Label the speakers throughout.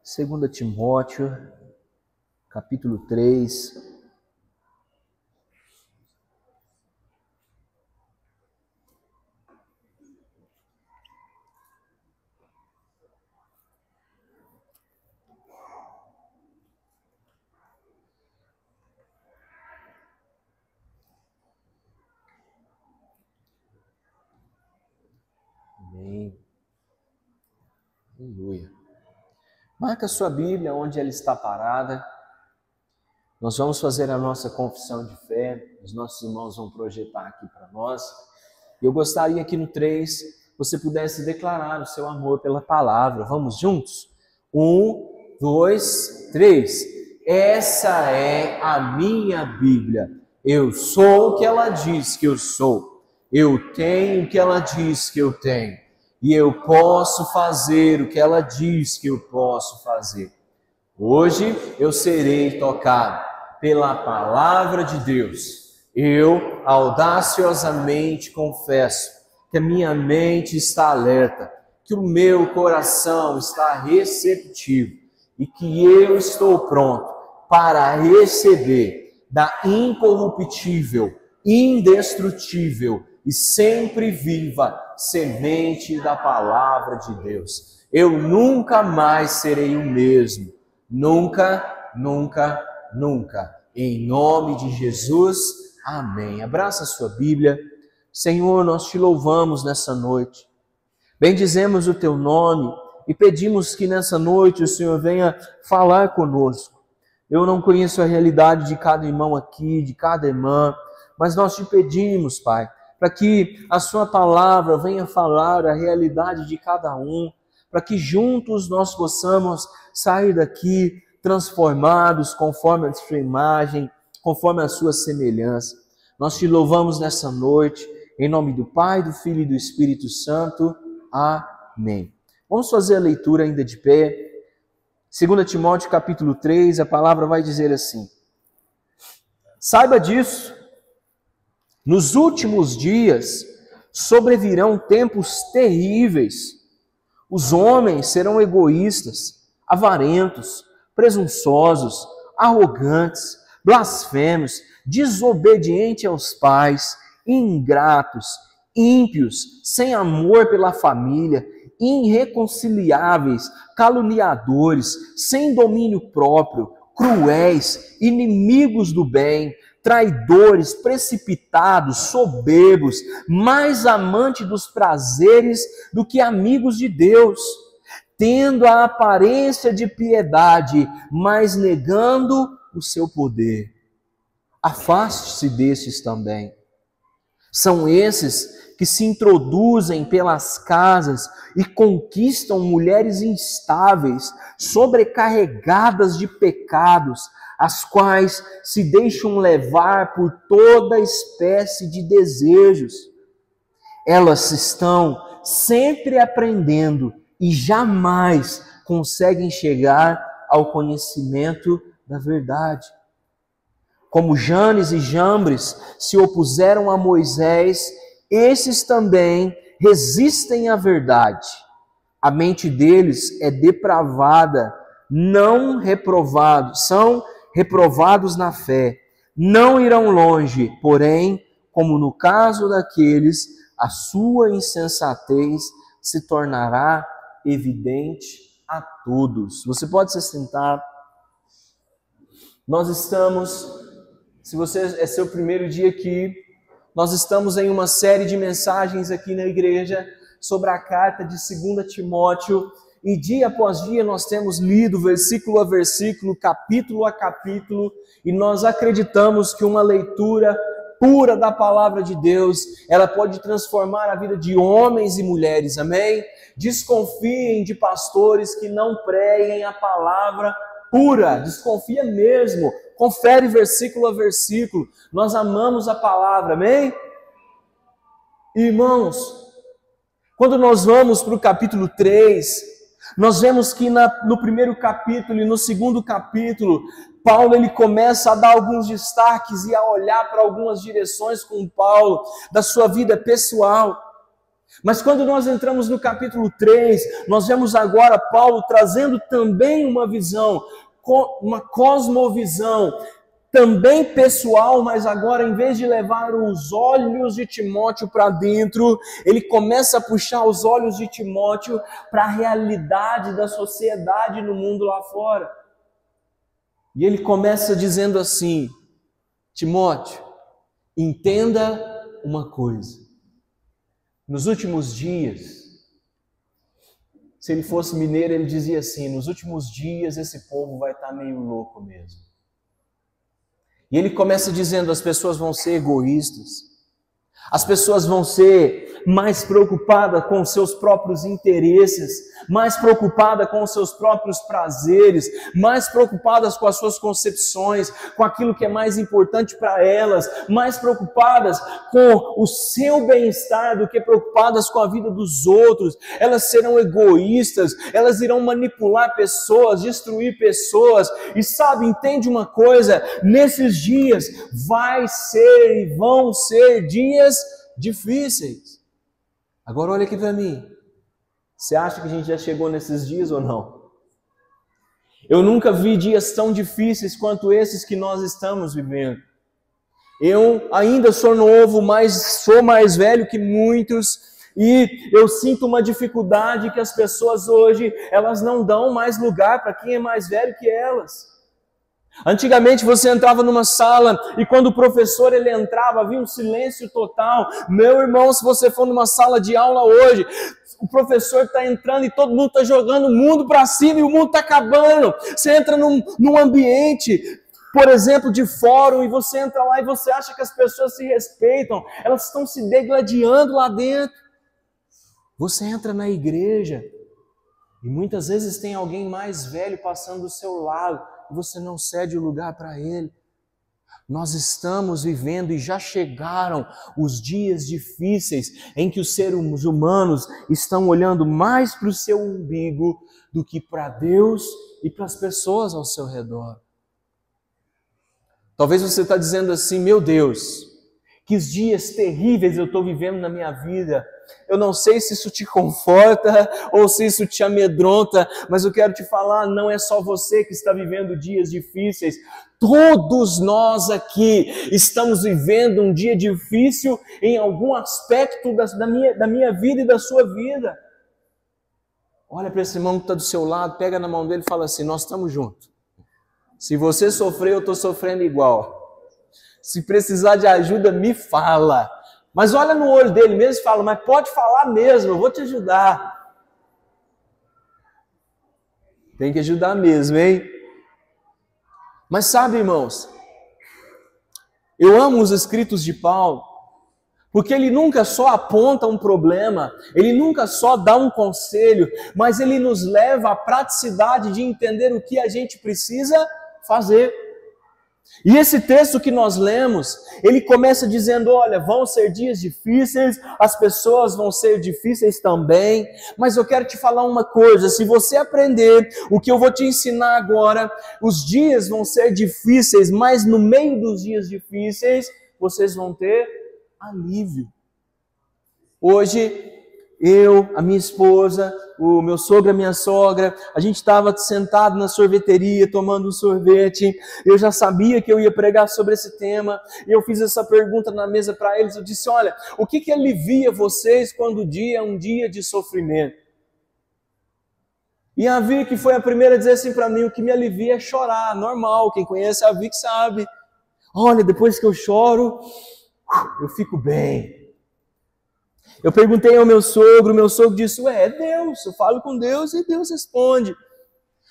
Speaker 1: 2 Timóteo, capítulo 3. Amém. Aleluia. Marca sua Bíblia onde ela está parada. Nós vamos fazer a nossa confissão de fé. Os nossos irmãos vão projetar aqui para nós. E eu gostaria que no 3 você pudesse declarar o seu amor pela palavra. Vamos juntos? 1, 2, 3. Essa é a minha Bíblia. Eu sou o que ela diz que eu sou. Eu tenho o que ela diz que eu tenho. E eu posso fazer o que ela diz que eu posso fazer. Hoje eu serei tocado pela palavra de Deus. Eu audaciosamente confesso que a minha mente está alerta, que o meu coração está receptivo e que eu estou pronto para receber da incorruptível, indestrutível e sempre viva semente da palavra de Deus. Eu nunca mais serei o mesmo. Nunca, nunca, nunca. Em nome de Jesus, amém. Abraça a sua Bíblia. Senhor, nós te louvamos nessa noite. Bendizemos o teu nome e pedimos que nessa noite o Senhor venha falar conosco. Eu não conheço a realidade de cada irmão aqui, de cada irmã, mas nós te pedimos, Pai, para que a sua palavra venha falar a realidade de cada um, para que juntos nós possamos sair daqui transformados conforme a sua imagem, conforme a sua semelhança. Nós te louvamos nessa noite, em nome do Pai, do Filho e do Espírito Santo. Amém. Vamos fazer a leitura ainda de pé. 2 Timóteo capítulo 3, a palavra vai dizer assim: saiba disso, nos últimos dias sobrevirão tempos terríveis. Os homens serão egoístas, avarentos, presunçosos, arrogantes, blasfemos, desobedientes aos pais, ingratos, ímpios, sem amor pela família, irreconciliáveis, caluniadores, sem domínio próprio, cruéis, inimigos do bem, traidores, precipitados, soberbos, mais amantes dos prazeres do que amigos de Deus, tendo a aparência de piedade, mas negando o seu poder. Afaste-se destes também. São esses que se introduzem pelas casas e conquistam mulheres instáveis, sobrecarregadas de pecados, as quais se deixam levar por toda espécie de desejos. Elas estão sempre aprendendo e jamais conseguem chegar ao conhecimento da verdade. Como Janes e Jambres se opuseram a Moisés, esses também resistem à verdade. A mente deles é depravada, são reprovados na fé, não irão longe, porém, como no caso daqueles, a sua insensatez se tornará evidente a todos. Você pode se sentar. Nós estamos, se você é seu primeiro dia aqui, nós estamos em uma série de mensagens aqui na igreja sobre a carta de 2 Timóteo, e dia após dia nós temos lido versículo a versículo, capítulo a capítulo, e nós acreditamos que uma leitura pura da palavra de Deus, ela pode transformar a vida de homens e mulheres, amém? Desconfiem de pastores que não preguem a palavra pura, desconfia mesmo, confere versículo a versículo. Nós amamos a palavra, amém? Irmãos, quando nós vamos para o capítulo 3, nós vemos que no primeiro capítulo e no segundo capítulo, Paulo ele começa a dar alguns destaques e a olhar para algumas direções com Paulo, da sua vida pessoal. Mas quando nós entramos no capítulo 3, nós vemos agora Paulo trazendo também uma visão, uma cosmovisão, também pessoal, mas agora em vez de levar os olhos de Timóteo para dentro, ele começa a puxar os olhos de Timóteo para a realidade da sociedade no mundo lá fora. E ele começa dizendo assim: Timóteo, entenda uma coisa. Nos últimos dias, se ele fosse mineiro, ele dizia assim: nos últimos dias esse povo vai estar meio louco mesmo. E ele começa dizendo: as pessoas vão ser egoístas, as pessoas vão ser mais preocupadas com os seus próprios interesses, mais preocupadas com os seus próprios prazeres, mais preocupadas com as suas concepções, com aquilo que é mais importante para elas, mais preocupadas com o seu bem-estar do que preocupadas com a vida dos outros. Elas serão egoístas, elas irão manipular pessoas, destruir pessoas. E sabe, entende uma coisa? Nesses dias vai ser e vão ser dias difíceis. Agora olha aqui para mim. Você acha que a gente já chegou nesses dias ou não? Eu nunca vi dias tão difíceis quanto esses que nós estamos vivendo. Eu ainda sou novo, mas sou mais velho que muitos, e eu sinto uma dificuldade que as pessoas hoje, elas não dão mais lugar para quem é mais velho que elas. Antigamente você entrava numa sala e quando o professor ele entrava, havia um silêncio total. Meu irmão, se você for numa sala de aula hoje, o professor está entrando e todo mundo está jogando o mundo para cima e o mundo está acabando. Você entra num ambiente, por exemplo, de fórum, e você entra lá e você acha que as pessoas se respeitam, elas estão se degladiando lá dentro. Você entra na igreja e muitas vezes tem alguém mais velho passando do seu lado, e você não cede o lugar para ele. Nós estamos vivendo e já chegaram os dias difíceis em que os seres humanos estão olhando mais para o seu umbigo do que para Deus e para as pessoas ao seu redor. Talvez você está dizendo assim: meu Deus, que dias terríveis eu estou vivendo na minha vida. Eu não sei se isso te conforta ou se isso te amedronta, mas eu quero te falar, não é só você que está vivendo dias difíceis. Todos nós aqui estamos vivendo um dia difícil em algum aspecto da minha vida e da sua vida. Olha para esse irmão que está do seu lado, pega na mão dele e fala assim: nós estamos juntos. Se você sofrer, eu estou sofrendo igual. Se precisar de ajuda, me fala. Mas olha no olho dele mesmo e fala: mas pode falar mesmo, eu vou te ajudar. Tem que ajudar mesmo, hein? Mas sabe, irmãos, eu amo os escritos de Paulo, porque ele nunca só aponta um problema, ele nunca só dá um conselho, mas ele nos leva à praticidade de entender o que a gente precisa fazer. E esse texto que nós lemos, ele começa dizendo: olha, vão ser dias difíceis, as pessoas vão ser difíceis também, mas eu quero te falar uma coisa: se você aprender o que eu vou te ensinar agora, os dias vão ser difíceis, mas no meio dos dias difíceis, vocês vão ter alívio. Hoje, eu, a minha esposa, o meu sogro e a minha sogra, a gente estava sentado na sorveteria, tomando um sorvete. Eu já sabia que eu ia pregar sobre esse tema, e eu fiz essa pergunta na mesa para eles. Eu disse: olha, o que alivia vocês quando o dia é um dia de sofrimento? E a Vicky foi a primeira a dizer assim para mim: o que me alivia é chorar, normal, quem conhece a Vicky sabe. Olha, depois que eu choro, eu fico bem. Eu perguntei ao meu sogro disse: é Deus, eu falo com Deus e Deus responde.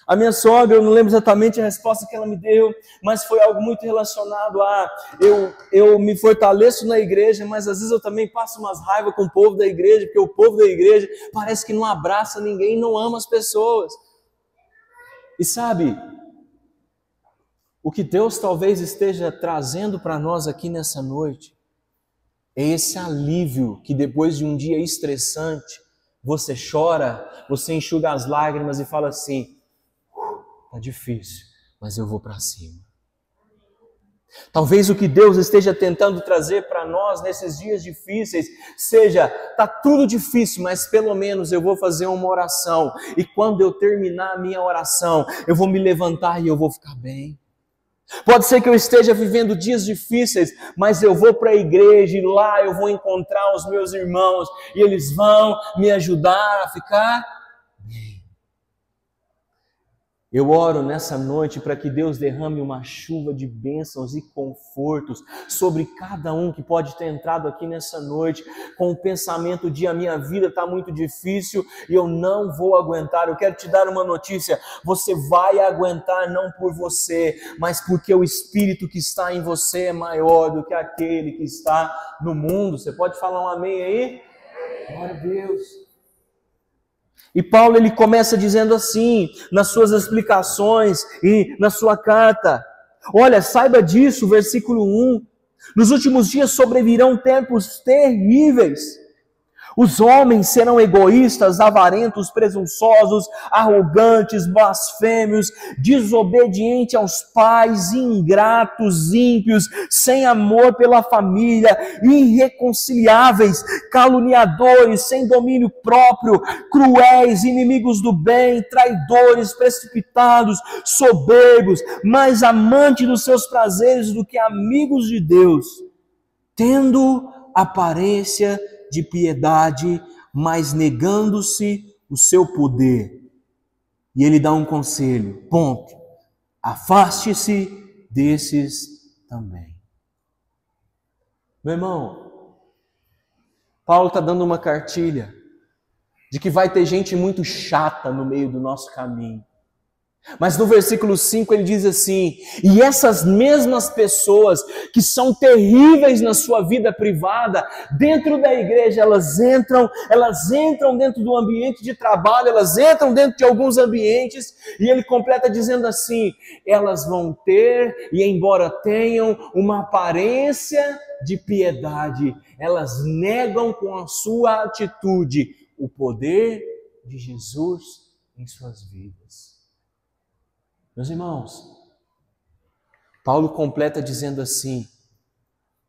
Speaker 1: A minha sogra, eu não lembro exatamente a resposta que ela me deu, mas foi algo muito relacionado a eu me fortaleço na igreja, mas às vezes eu também passo umas raivas com o povo da igreja, porque o povo da igreja parece que não abraça ninguém, não ama as pessoas. E sabe, o que Deus talvez esteja trazendo para nós aqui nessa noite é esse alívio que depois de um dia estressante, você chora, você enxuga as lágrimas e fala assim: tá difícil, mas eu vou para cima. Talvez o que Deus esteja tentando trazer para nós nesses dias difíceis seja, tá tudo difícil, mas pelo menos eu vou fazer uma oração, e quando eu terminar a minha oração, eu vou me levantar e eu vou ficar bem. Pode ser que eu esteja vivendo dias difíceis, mas eu vou para a igreja e lá eu vou encontrar os meus irmãos e eles vão me ajudar a ficar bem. Eu oro nessa noite para que Deus derrame uma chuva de bênçãos e confortos sobre cada um que pode ter entrado aqui nessa noite com o pensamento de a minha vida está muito difícil e eu não vou aguentar. Eu quero te dar uma notícia, você vai aguentar não por você, mas porque o Espírito que está em você é maior do que aquele que está no mundo. Você pode falar um amém aí? Glória a Deus. E Paulo ele começa dizendo assim, nas suas explicações e na sua carta, olha, saiba disso, versículo 1, nos últimos dias sobrevirão tempos terríveis. Os homens serão egoístas, avarentos, presunçosos, arrogantes, blasfêmios, desobedientes aos pais, ingratos, ímpios, sem amor pela família, irreconciliáveis, caluniadores, sem domínio próprio, cruéis, inimigos do bem, traidores, precipitados, soberbos, mais amantes dos seus prazeres do que amigos de Deus, tendo aparência de piedade, mas negando-se o seu poder. E ele dá um conselho, ponto, afaste-se desses também. Meu irmão, Paulo está dando uma cartilha de que vai ter gente muito chata no meio do nosso caminho. Mas no versículo 5 ele diz assim, e essas mesmas pessoas que são terríveis na sua vida privada, dentro da igreja elas entram dentro do ambiente de trabalho, elas entram dentro de alguns ambientes, e ele completa dizendo assim, elas vão ter, e embora tenham uma aparência de piedade, elas negam com a sua atitude o poder de Jesus em suas vidas. Meus irmãos, Paulo completa dizendo assim,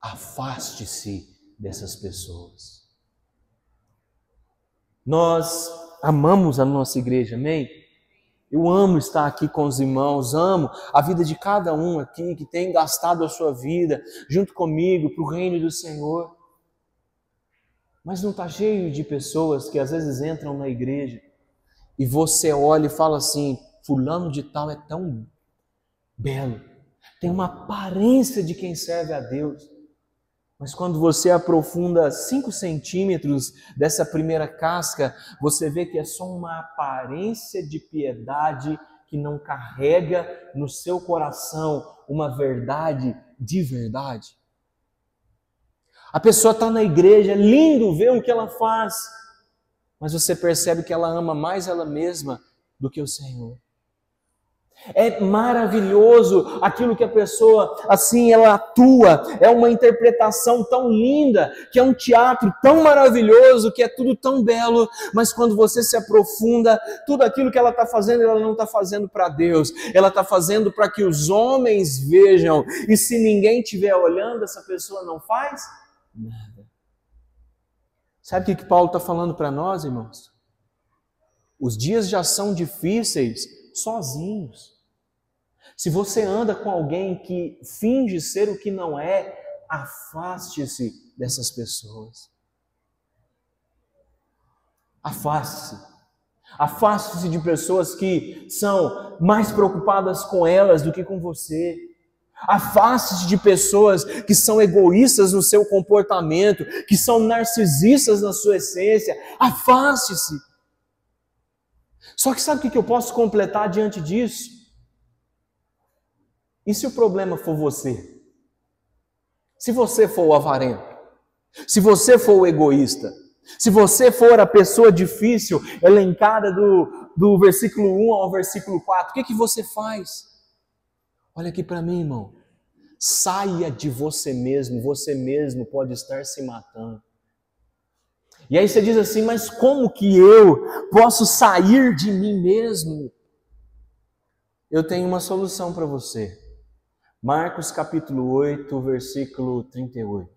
Speaker 1: afaste-se dessas pessoas. Nós amamos a nossa igreja, amém? Eu amo estar aqui com os irmãos, amo a vida de cada um aqui que tem gastado a sua vida junto comigo para o reino do Senhor. Mas não está cheio de pessoas que às vezes entram na igreja e você olha e fala assim, fulano de tal é tão belo, tem uma aparência de quem serve a Deus, mas quando você aprofunda 5 centímetros dessa primeira casca, você vê que é só uma aparência de piedade que não carrega no seu coração uma verdade de verdade. A pessoa está na igreja, é lindo ver o que ela faz, mas você percebe que ela ama mais ela mesma do que o Senhor. É maravilhoso aquilo que a pessoa, assim, ela atua, é uma interpretação tão linda, que é um teatro tão maravilhoso, que é tudo tão belo, mas quando você se aprofunda, tudo aquilo que ela está fazendo, ela não está fazendo para Deus, ela está fazendo para que os homens vejam, e se ninguém estiver olhando, essa pessoa não faz nada. Sabe o que Paulo está falando para nós, irmãos? Os dias já são difíceis sozinhos. Se você anda com alguém que finge ser o que não é, afaste-se dessas pessoas. Afaste-se. Afaste-se de pessoas que são mais preocupadas com elas do que com você. Afaste-se de pessoas que são egoístas no seu comportamento, que são narcisistas na sua essência. Afaste-se. Só que sabe o que eu posso completar diante disso? E se o problema for você? Se você for o avarento? Se você for o egoísta? Se você for a pessoa difícil, elencada do versículo 1 ao versículo 4, o que você faz? Olha aqui para mim, irmão. Saia de você mesmo pode estar se matando. E aí você diz assim, mas como que eu posso sair de mim mesmo? Eu tenho uma solução para você. Marcos capítulo 8, versículo 38.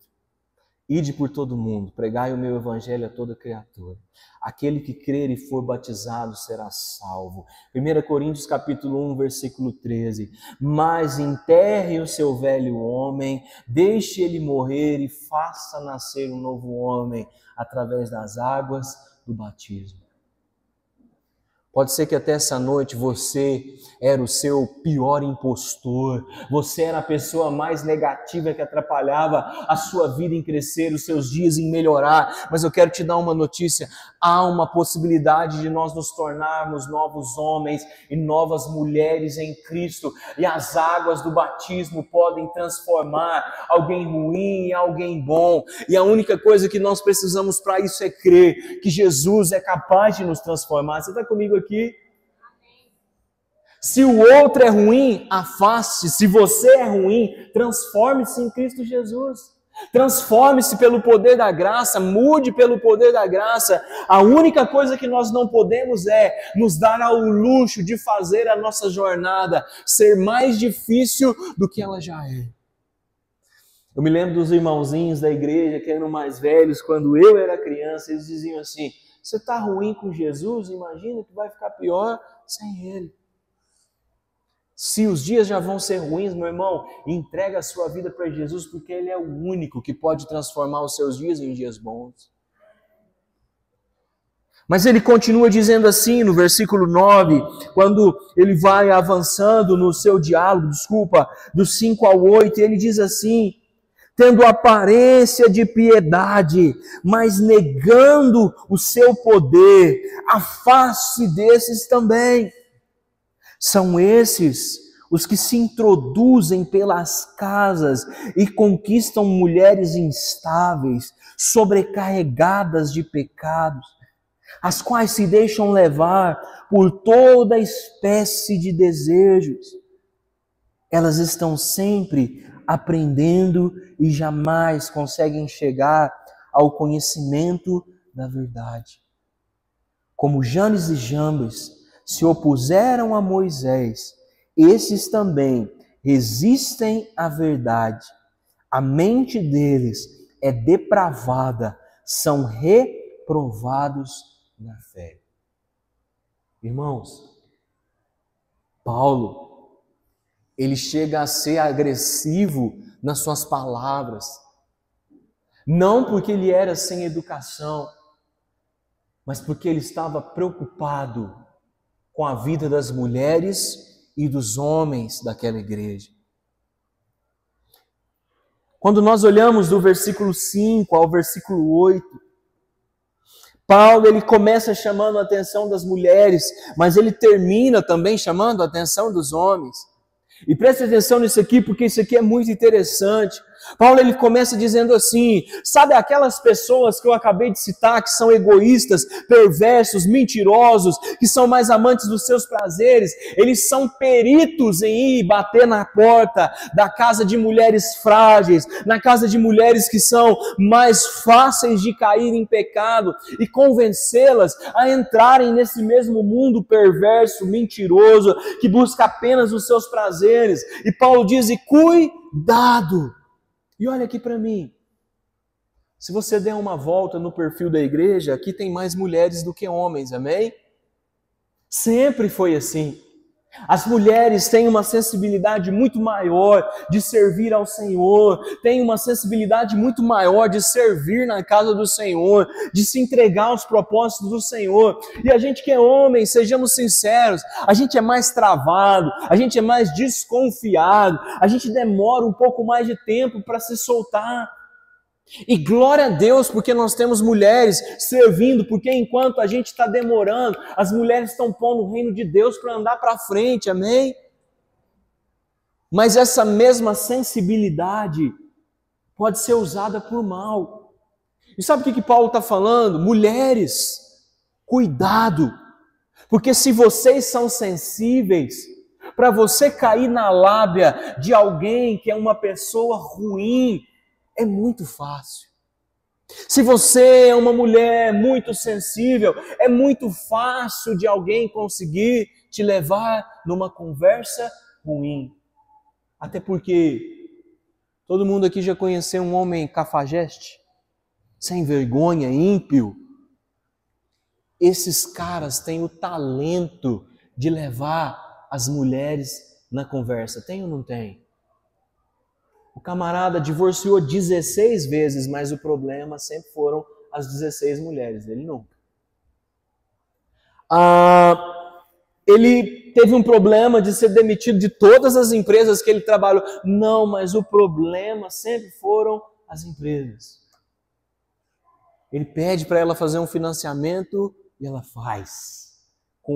Speaker 1: Ide por todo mundo, pregai o meu evangelho a toda criatura. Aquele que crer e for batizado será salvo. 1 Coríntios capítulo 1, versículo 13. Mas enterre o seu velho homem, deixe ele morrer e faça nascer um novo homem através das águas do batismo. Pode ser que até essa noite você era o seu pior impostor, você era a pessoa mais negativa que atrapalhava a sua vida em crescer, os seus dias em melhorar, mas eu quero te dar uma notícia, há uma possibilidade de nós nos tornarmos novos homens e novas mulheres em Cristo, e as águas do batismo podem transformar alguém ruim em alguém bom, e a única coisa que nós precisamos para isso é crer que Jesus é capaz de nos transformar. Você está comigo aqui? Se o outro é ruim, afaste. Se você é ruim, transforme-se em Cristo Jesus. Transforme-se pelo poder da graça, mude pelo poder da graça. A única coisa que nós não podemos é nos dar ao luxo de fazer a nossa jornada ser mais difícil do que ela já é. Eu me lembro dos irmãozinhos da igreja que eram mais velhos, quando eu era criança, eles diziam assim: você está ruim com Jesus? Imagina que vai ficar pior sem Ele. Se os dias já vão ser ruins, meu irmão, entrega a sua vida para Jesus, porque Ele é o único que pode transformar os seus dias em dias bons. Mas ele continua dizendo assim no versículo 9, quando ele vai avançando no seu diálogo, dos 5 ao 8, ele diz assim: tendo aparência de piedade, mas negando o seu poder, afaste desses também. São esses os que se introduzem pelas casas e conquistam mulheres instáveis, sobrecarregadas de pecados, as quais se deixam levar por toda espécie de desejos. Elas estão sempre aprendendo e jamais conseguem chegar ao conhecimento da verdade. Como Janes e Jambres se opuseram a Moisés, esses também resistem à verdade. A mente deles é depravada, são reprovados na fé. Irmãos, Paulo, ele chega a ser agressivo nas suas palavras. Não porque ele era sem educação, mas porque ele estava preocupado com a vida das mulheres e dos homens daquela igreja. Quando nós olhamos do versículo 5 ao versículo 8, Paulo ele começa chamando a atenção das mulheres, mas ele termina também chamando a atenção dos homens. E preste atenção nisso aqui, porque isso aqui é muito interessante. Paulo ele começa dizendo assim: sabe aquelas pessoas que eu acabei de citar, que são egoístas, perversos, mentirosos, que são mais amantes dos seus prazeres, eles são peritos em ir bater na porta da casa de mulheres frágeis, na casa de mulheres que são mais fáceis de cair em pecado e convencê-las a entrarem nesse mesmo mundo perverso, mentiroso, que busca apenas os seus prazeres. E Paulo diz: e cuidado! E olha aqui para mim, se você der uma volta no perfil da igreja, aqui tem mais mulheres do que homens, amém? Sempre foi assim. As mulheres têm uma sensibilidade muito maior de servir ao Senhor, têm uma sensibilidade muito maior de servir na casa do Senhor, de se entregar aos propósitos do Senhor. E a gente que é homem, sejamos sinceros, a gente é mais travado, a gente é mais desconfiado, a gente demora um pouco mais de tempo para se soltar. E glória a Deus porque nós temos mulheres servindo, porque enquanto a gente está demorando, as mulheres estão pondo o reino de Deus para andar para frente, amém? Mas essa mesma sensibilidade pode ser usada por mal. E sabe o que Paulo está falando? Mulheres, cuidado, porque se vocês são sensíveis, para você cair na lábia de alguém que é uma pessoa ruim, é muito fácil. Se você é uma mulher muito sensível, é muito fácil de alguém conseguir te levar numa conversa ruim. Até porque todo mundo aqui já conheceu um homem cafajeste, sem vergonha, ímpio. Esses caras têm o talento de levar as mulheres na conversa. Tem ou não tem? O camarada divorciou 16 vezes, mas o problema sempre foram as 16 mulheres dele, nunca. Ele teve um problema de ser demitido de todas as empresas que ele trabalhou. Não, mas o problema sempre foram as empresas. Ele pede para ela fazer um financiamento e ela faz. Com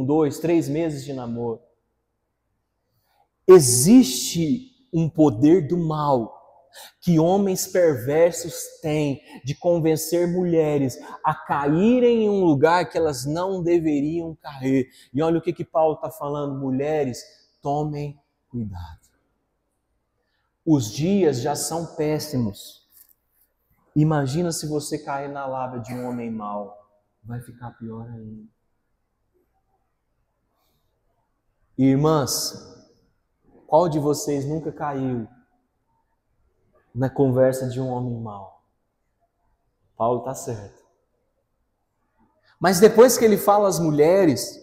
Speaker 1: 1, 2, 3 meses de namoro. Existe um poder do mal que homens perversos têm de convencer mulheres a caírem em um lugar que elas não deveriam cair. E olha o que Paulo está falando, mulheres, tomem cuidado. Os dias já são péssimos. Imagina se você cair na lábia de um homem mau, vai ficar pior ainda. Irmãs, qual de vocês nunca caiu na conversa de um homem mau? Paulo está certo. Mas depois que ele fala às mulheres,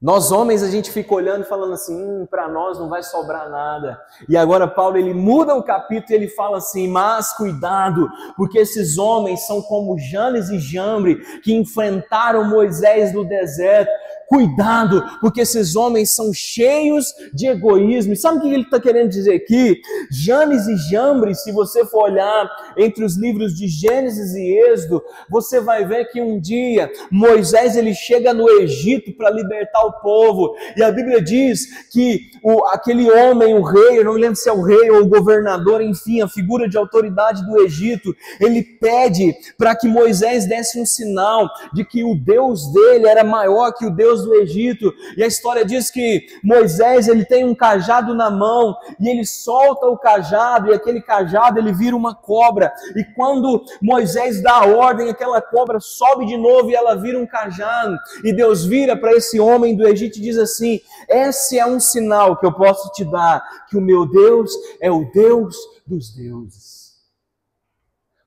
Speaker 1: nós homens a gente fica olhando e falando assim, para nós não vai sobrar nada. E agora Paulo ele muda o capítulo e ele fala assim, mas cuidado, porque esses homens são como Janes e Jambre que enfrentaram Moisés no deserto. Cuidado, porque esses homens são cheios de egoísmo. E sabe o que ele está querendo dizer aqui? Janes e Jambre, se você for olhar entre os livros de Gênesis e Êxodo, você vai ver que um dia Moisés ele chega no Egito para libertar o povo. E a Bíblia diz que aquele homem, o rei, eu não lembro se é o rei ou o governador, enfim, a figura de autoridade do Egito, ele pede para que Moisés desse um sinal de que o Deus dele era maior que o Deus do Egito. E a história diz que Moisés ele tem um cajado na mão e ele solta o cajado e aquele cajado ele vira uma cobra. E quando Moisés dá a ordem, aquela cobra sobe de novo e ela vira um cajado. E Deus vira para esse homem do Egito e diz assim: esse é um sinal que eu posso te dar, que o meu Deus é o Deus dos deuses.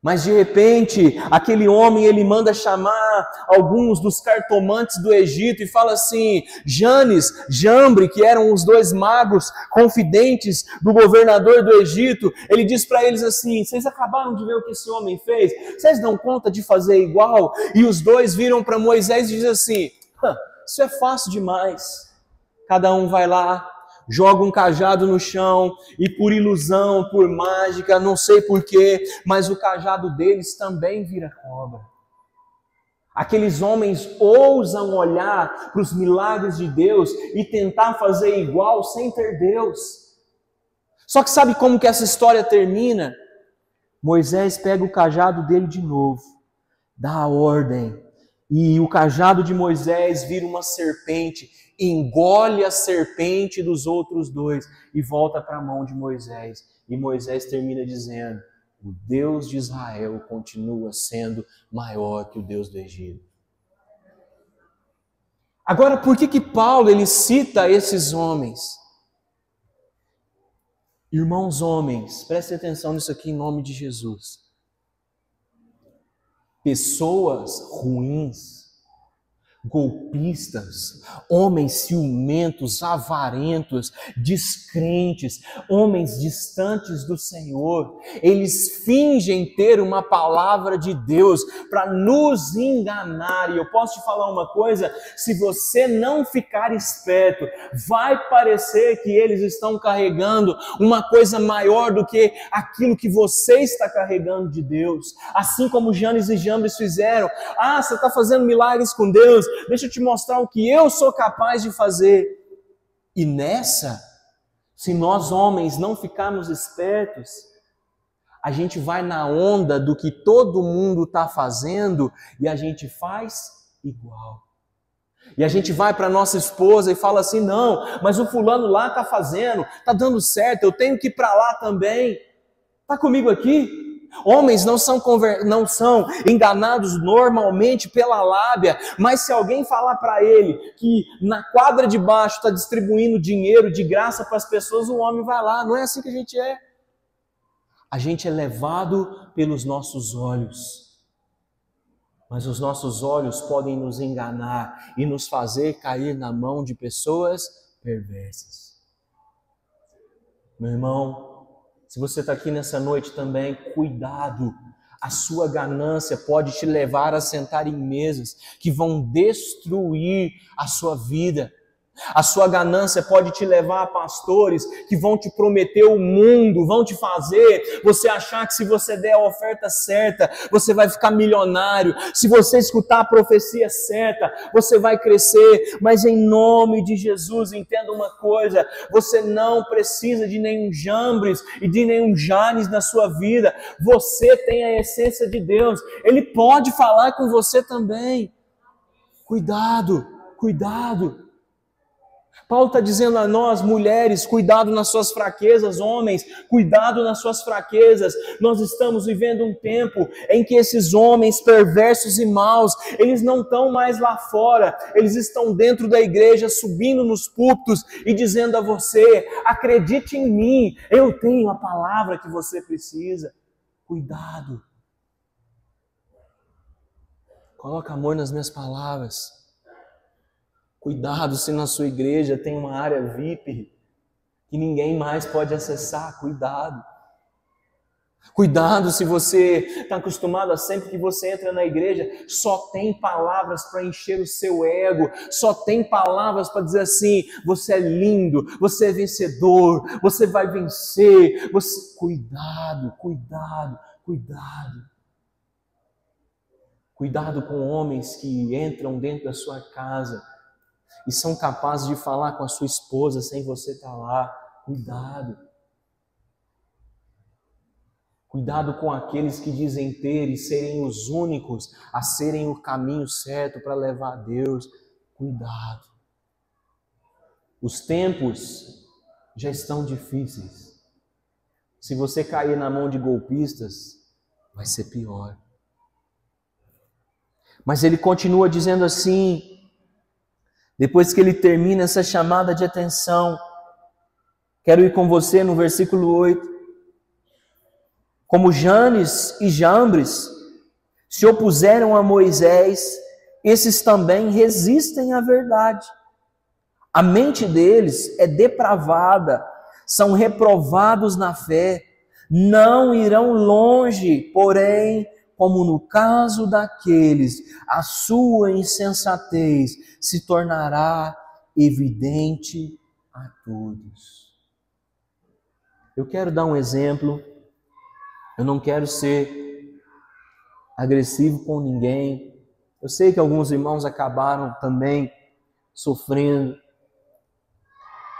Speaker 1: Mas de repente, aquele homem, ele manda chamar alguns dos cartomantes do Egito e fala assim, Janes, Jambre, que eram os dois magos confidentes do governador do Egito, ele diz para eles assim, vocês acabaram de ver o que esse homem fez? Vocês dão conta de fazer igual? E os dois viram para Moisés e dizem assim, isso é fácil demais. Cada um vai lá, joga um cajado no chão e por ilusão, por mágica, não sei porquê, mas o cajado deles também vira cobra. Aqueles homens ousam olhar para os milagres de Deus e tentar fazer igual sem ter Deus. Só que sabe como que essa história termina? Moisés pega o cajado dele de novo, dá a ordem, e o cajado de Moisés vira uma serpente, engole a serpente dos outros dois e volta para a mão de Moisés. E Moisés termina dizendo, o Deus de Israel continua sendo maior que o Deus do Egito. Agora, por que Paulo ele cita esses homens? Irmãos homens, prestem atenção nisso aqui em nome de Jesus. Pessoas ruins, golpistas, homens ciumentos, avarentos, descrentes, homens distantes do Senhor, eles fingem ter uma palavra de Deus para nos enganar. E eu posso te falar uma coisa, se você não ficar esperto, vai parecer que eles estão carregando uma coisa maior do que aquilo que você está carregando de Deus. Assim como Janes e Jambres fizeram. Você está fazendo milagres com Deus, deixa eu te mostrar o que eu sou capaz de fazer. E nessa, se nós homens não ficarmos espertos, a gente vai na onda do que todo mundo está fazendo e a gente faz igual. E a gente vai para nossa esposa e fala assim, não, mas o fulano lá está fazendo, está dando certo, eu tenho que ir para lá também. Está comigo aqui? Homens não são enganados normalmente pela lábia, mas se alguém falar para ele que na quadra de baixo está distribuindo dinheiro de graça para as pessoas, o homem vai lá. Não é assim que a gente é. A gente é levado pelos nossos olhos, mas os nossos olhos podem nos enganar e nos fazer cair na mão de pessoas perversas. Meu irmão, se você está aqui nessa noite também, cuidado. A sua ganância pode te levar a sentar em mesas que vão destruir a sua vida. A sua ganância pode te levar a pastores que vão te prometer o mundo, vão te fazer você achar que se você der a oferta certa, você vai ficar milionário. Se você escutar a profecia certa, você vai crescer. Mas em nome de Jesus, entenda uma coisa, você não precisa de nenhum Jambres e de nenhum Janes na sua vida. Você tem a essência de Deus. Ele pode falar com você também. Cuidado, cuidado. Paulo está dizendo a nós, mulheres, cuidado nas suas fraquezas, homens, cuidado nas suas fraquezas. Nós estamos vivendo um tempo em que esses homens perversos e maus, eles não estão mais lá fora, eles estão dentro da igreja, subindo nos púlpitos e dizendo a você, acredite em mim, eu tenho a palavra que você precisa. Cuidado. Coloca amor nas minhas palavras. Cuidado se na sua igreja tem uma área VIP que ninguém mais pode acessar. Cuidado. Cuidado se você está acostumado a sempre que você entra na igreja, só tem palavras para encher o seu ego, só tem palavras para dizer assim, você é lindo, você é vencedor, você vai vencer. Cuidado, cuidado, cuidado. Cuidado com homens que entram dentro da sua casa e são capazes de falar com a sua esposa sem você estar lá. Cuidado. Cuidado com aqueles que dizem ter e serem os únicos a serem o caminho certo para levar a Deus. Cuidado. Os tempos já estão difíceis. Se você cair na mão de golpistas, vai ser pior. Mas ele continua dizendo assim, depois que ele termina essa chamada de atenção, quero ir com você no versículo 8. Como Janes e Jambres se opuseram a Moisés, esses também resistem à verdade. A mente deles é depravada, são reprovados na fé, não irão longe, porém, como no caso daqueles, a sua insensatez se tornará evidente a todos. Eu quero dar um exemplo, eu não quero ser agressivo com ninguém. Eu sei que alguns irmãos acabaram também sofrendo,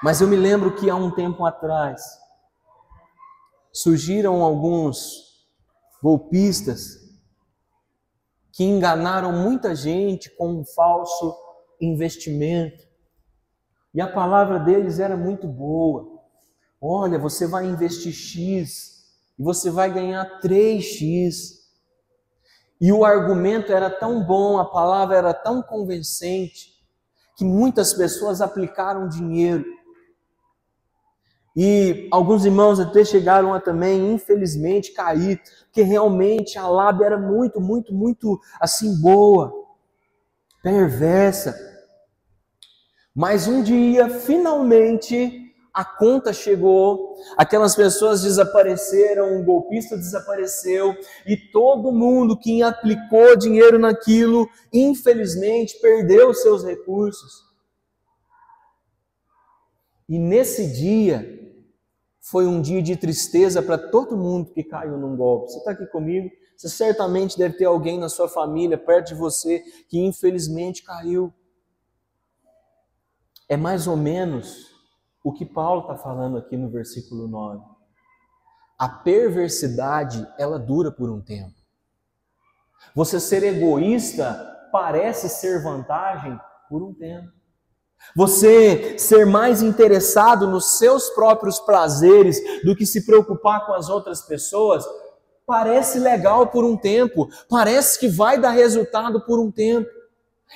Speaker 1: mas eu me lembro que há um tempo atrás surgiram alguns golpistas que enganaram muita gente com um falso investimento. E a palavra deles era muito boa. Olha, você vai investir X e você vai ganhar 3X. E o argumento era tão bom, a palavra era tão convincente, que muitas pessoas aplicaram dinheiro. E alguns irmãos até chegaram a também, infelizmente, cair, porque realmente a lábia era muito, muito, muito assim boa, perversa. Mas um dia, finalmente, a conta chegou, aquelas pessoas desapareceram, um golpista desapareceu, e todo mundo que aplicou dinheiro naquilo, infelizmente, perdeu seus recursos. E nesse dia, foi um dia de tristeza para todo mundo que caiu num golpe. Você está aqui comigo? Você certamente deve ter alguém na sua família, perto de você, que infelizmente caiu. É mais ou menos o que Paulo está falando aqui no versículo 9. A perversidade, ela dura por um tempo. Você ser egoísta parece ser vantagem por um tempo. Você ser mais interessado nos seus próprios prazeres do que se preocupar com as outras pessoas, parece legal por um tempo, parece que vai dar resultado por um tempo.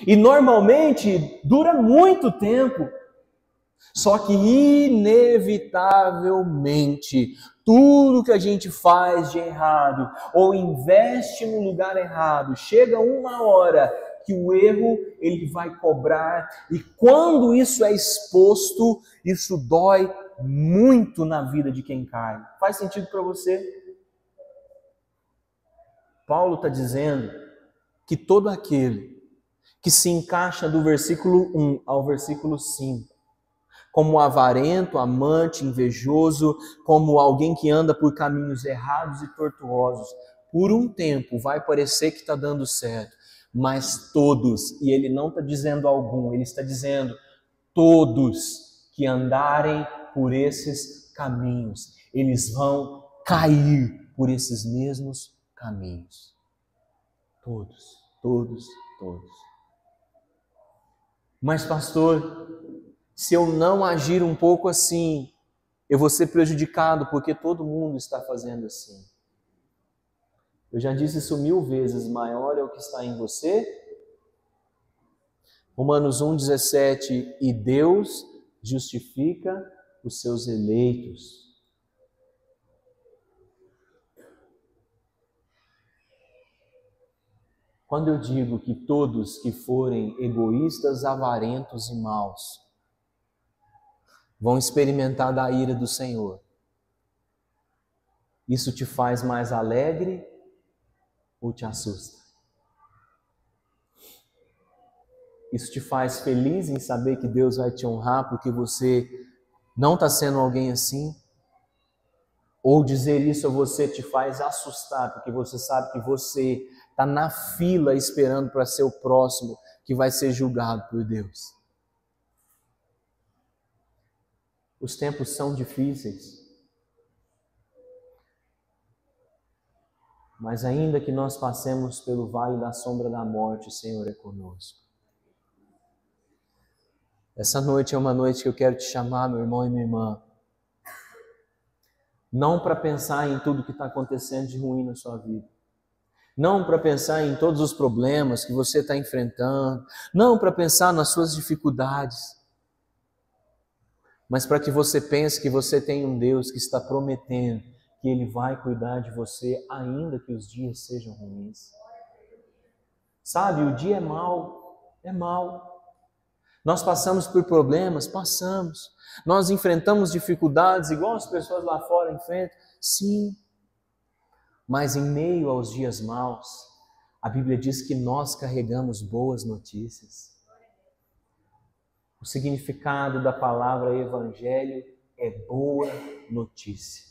Speaker 1: E normalmente dura muito tempo. Só que inevitavelmente, tudo que a gente faz de errado ou investe no lugar errado, chega uma hora que o erro ele vai cobrar, e quando isso é exposto, isso dói muito na vida de quem cai. Faz sentido para você? Paulo está dizendo que todo aquele que se encaixa do versículo 1 ao versículo 5, como avarento, amante, invejoso, como alguém que anda por caminhos errados e tortuosos, por um tempo vai parecer que está dando certo, mas todos, e ele não está dizendo algum, ele está dizendo todos que andarem por esses caminhos, eles vão cair por esses mesmos caminhos. Todos, todos, todos. Mas pastor, se eu não agir um pouco assim, eu vou ser prejudicado porque todo mundo está fazendo assim. Eu já disse isso 1000 vezes, maior é o que está em você. Romanos 1,17, e Deus justifica os seus eleitos. Quando eu digo que todos que forem egoístas, avarentos e maus vão experimentar da ira do Senhor, isso te faz mais alegre ou te assusta? Isso te faz feliz em saber que Deus vai te honrar porque você não está sendo alguém assim? Ou dizer isso a você te faz assustar porque você sabe que você está na fila esperando para ser o próximo que vai ser julgado por Deus? Os tempos são difíceis, mas ainda que nós passemos pelo vale da sombra da morte, o Senhor é conosco. Essa noite é uma noite que eu quero te chamar, meu irmão e minha irmã, não para pensar em tudo que está acontecendo de ruim na sua vida, não para pensar em todos os problemas que você está enfrentando, não para pensar nas suas dificuldades, mas para que você pense que você tem um Deus que está prometendo que Ele vai cuidar de você ainda que os dias sejam ruins. Sabe, o dia é mau, é mau. Nós passamos por problemas, passamos. Nós enfrentamos dificuldades igual as pessoas lá fora enfrentam, sim. Mas em meio aos dias maus, a Bíblia diz que nós carregamos boas notícias. O significado da palavra evangelho é boa notícia.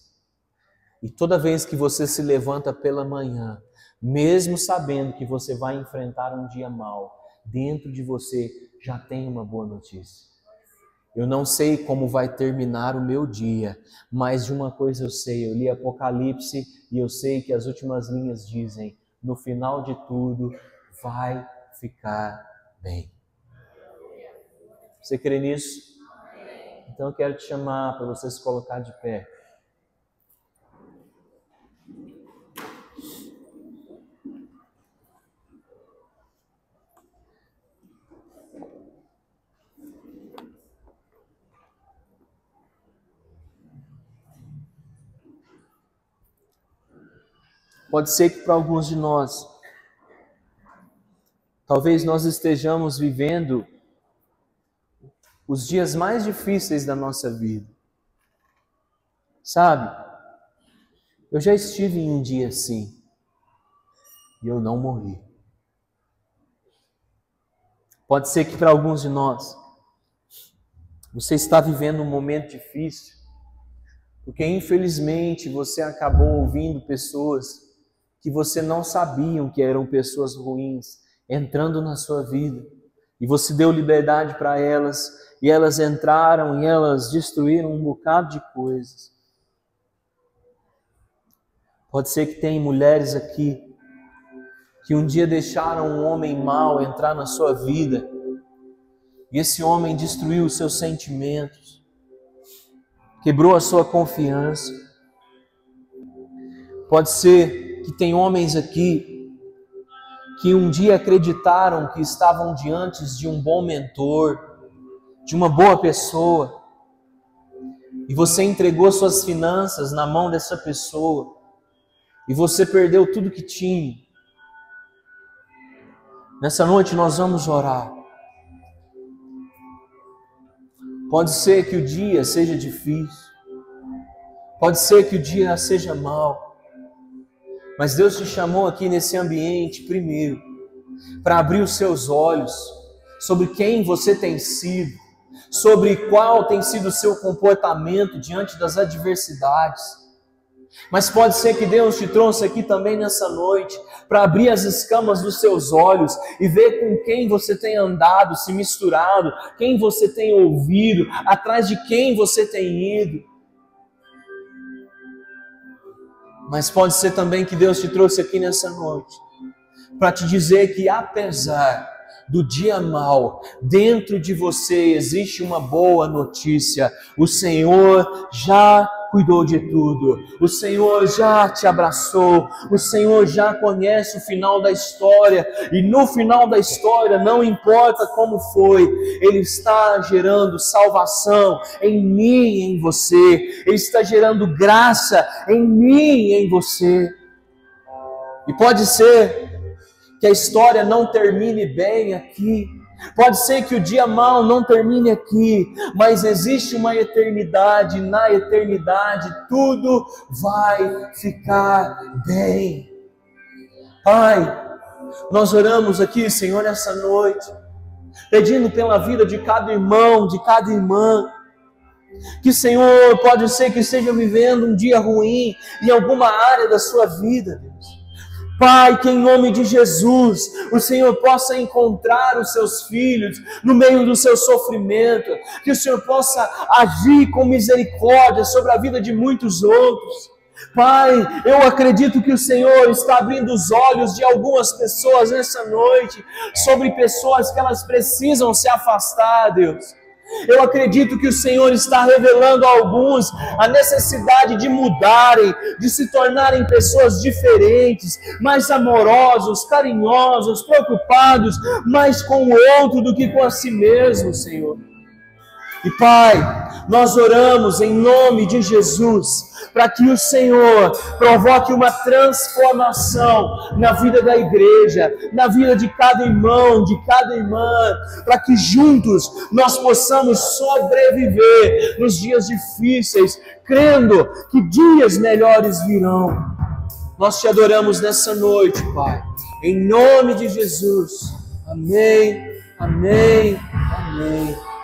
Speaker 1: E toda vez que você se levanta pela manhã, mesmo sabendo que você vai enfrentar um dia mau, dentro de você já tem uma boa notícia. Eu não sei como vai terminar o meu dia, mas de uma coisa eu sei, eu li Apocalipse e eu sei que as últimas linhas dizem, no final de tudo vai ficar bem. Você crê nisso? Então eu quero te chamar para você se colocar de pé. Pode ser que para alguns de nós, talvez nós estejamos vivendo os dias mais difíceis da nossa vida. Sabe, eu já estive em um dia assim e eu não morri. Pode ser que para alguns de nós, você está vivendo um momento difícil, porque infelizmente você acabou ouvindo pessoas que você não sabia que eram pessoas ruins entrando na sua vida, e você deu liberdade para elas, e elas entraram e elas destruíram um bocado de coisas. Pode ser que tem mulheres aqui que um dia deixaram um homem mau entrar na sua vida, e esse homem destruiu os seus sentimentos, quebrou a sua confiança. Pode ser que tem homens aqui que um dia acreditaram que estavam diante de um bom mentor, de uma boa pessoa, e você entregou suas finanças na mão dessa pessoa, e você perdeu tudo que tinha. Nessa noite nós vamos orar. Pode ser que o dia seja difícil, pode ser que o dia seja mau, mas Deus te chamou aqui nesse ambiente primeiro para abrir os seus olhos sobre quem você tem sido, sobre qual tem sido o seu comportamento diante das adversidades. Mas pode ser que Deus te trouxe aqui também nessa noite para abrir as escamas dos seus olhos e ver com quem você tem andado, se misturado, quem você tem ouvido, atrás de quem você tem ido. Mas pode ser também que Deus te trouxe aqui nessa noite para te dizer que apesar do dia mau, dentro de você existe uma boa notícia. O Senhor já cuidou de tudo. O Senhor já te abraçou. O Senhor já conhece o final da história. E no final da história, não importa como foi, Ele está gerando salvação em mim e em você. Ele está gerando graça em mim e em você. E pode ser que a história não termine bem aqui. Pode ser que o dia mau não termine aqui, mas existe uma eternidade. Na eternidade tudo vai ficar bem. Pai, nós oramos aqui, Senhor, nessa noite, pedindo pela vida de cada irmão, de cada irmã, que, Senhor, pode ser que esteja vivendo um dia ruim em alguma área da sua vida, Deus. Pai, que em nome de Jesus, o Senhor possa encontrar os seus filhos no meio do seu sofrimento, que o Senhor possa agir com misericórdia sobre a vida de muitos outros. Pai, eu acredito que o Senhor está abrindo os olhos de algumas pessoas nessa noite, sobre pessoas que elas precisam se afastar, Deus. Eu acredito que o Senhor está revelando a alguns a necessidade de mudarem, de se tornarem pessoas diferentes, mais amorosos, carinhosos, preocupados, mais com o outro do que com a si mesmo, Senhor. E Pai, nós oramos em nome de Jesus, para que o Senhor provoque uma transformação na vida da igreja, na vida de cada irmão, de cada irmã, para que juntos nós possamos sobreviver nos dias difíceis, crendo que dias melhores virão. Nós te adoramos nessa noite, Pai, em nome de Jesus. Amém, amém, amém.